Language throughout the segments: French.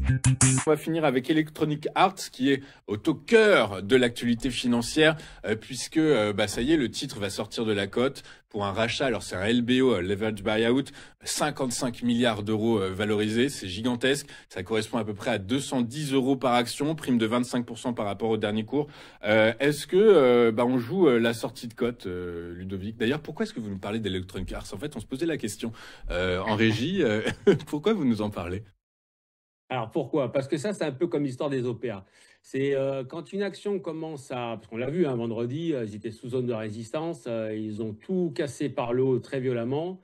On va finir avec Electronic Arts qui est au cœur de l'actualité financière puisque ça y est, le titre va sortir de la cote pour un rachat. Alors c'est un LBO, Leverage Buyout, 55 milliards d'euros valorisés, c'est gigantesque. Ça correspond à peu près à 210 euros par action, prime de 25% par rapport au dernier cours. Est-ce que on joue la sortie de cote, Ludovic? D'ailleurs, pourquoi est-ce que vous nous parlez d'Electronic Arts? En fait, on se posait la question en régie. Pourquoi vous nous en parlez? Alors pourquoi? Parce que ça, c'est un peu comme l'histoire des OPA. C'est quand une action commence à... Parce qu'on l'a vu, vendredi, ils étaient sous zone de résistance, ils ont tout cassé par le haut très violemment.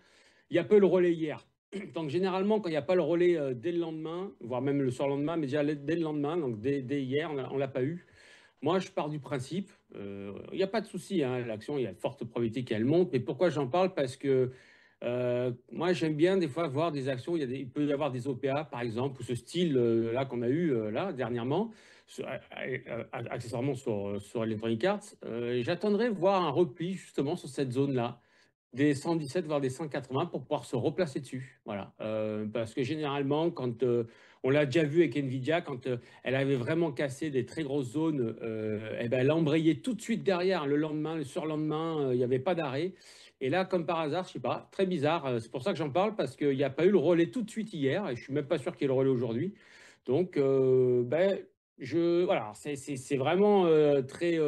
Il y a peu le relais hier. Donc généralement, quand il n'y a pas le relais dès le lendemain, voire même le surlendemain, mais déjà dès le lendemain, donc dès hier, on ne l'a pas eu. Moi, je pars du principe, il n'y a pas de souci, l'action, il y a de fortes probabilités qu'elle monte. Mais pourquoi j'en parle? Parce que moi, j'aime bien des fois voir des actions. Il peut y avoir des OPA, par exemple, ou ce style-là qu'on a eu là dernièrement, accessoirement sur Electronic Arts. J'attendrai voir un repli justement sur cette zone-là des 117 voire des 180 pour pouvoir se replacer dessus. Voilà. Parce que généralement, quand on l'a déjà vu avec Nvidia, quand elle avait vraiment cassé des très grosses zones, elle a embrayé tout de suite derrière. Le lendemain, le surlendemain, il n'y avait pas d'arrêt. Et là, comme par hasard, je sais pas, très bizarre. C'est pour ça que j'en parle, parce qu'il n'y a pas eu le relais tout de suite hier, et je suis même pas sûr qu'il y ait le relais aujourd'hui. Donc, voilà, c'est vraiment très...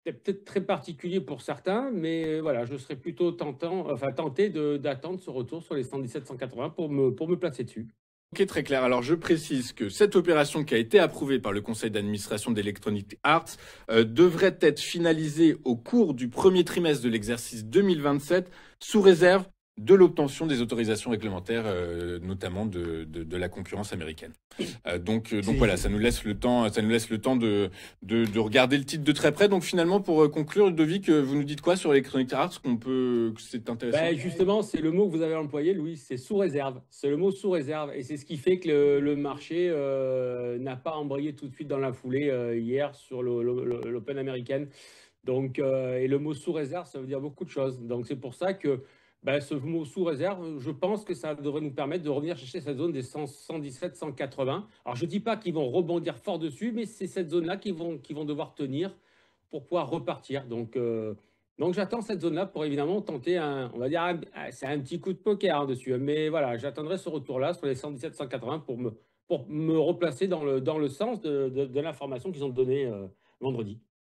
c'est peut-être très particulier pour certains, mais voilà, je serais plutôt tenté d'attendre ce retour sur les 117-180 pour me placer dessus. Ok, très clair. Alors, je précise que cette opération qui a été approuvée par le conseil d'administration d'Electronic Arts devrait être finalisée au cours du premier trimestre de l'exercice 2027, sous réserve de l'obtention des autorisations réglementaires, notamment de la concurrence américaine. Donc voilà, ça nous laisse le temps, de regarder le titre de très près. Donc finalement, pour conclure, Ludovic, vous nous dites quoi sur Electronic Arts que c'est intéressant? Justement, c'est le mot que vous avez employé, Louis, c'est sous réserve. C'est le mot sous réserve. Et c'est ce qui fait que le marché n'a pas embrayé tout de suite dans la foulée hier sur l'Open américaine. Donc, et le mot sous réserve, ça veut dire beaucoup de choses. Donc, c'est pour ça que ce mot sous réserve, je pense que ça devrait nous permettre de revenir chercher cette zone des 117, 180. Alors, je ne dis pas qu'ils vont rebondir fort dessus, mais c'est cette zone-là qu'ils vont devoir tenir pour pouvoir repartir. Donc j'attends cette zone-là pour évidemment tenter on va dire, c'est un petit coup de poker dessus. Mais voilà, j'attendrai ce retour-là sur les 117, 180 pour me replacer dans le sens de l'information qu'ils ont donnée vendredi.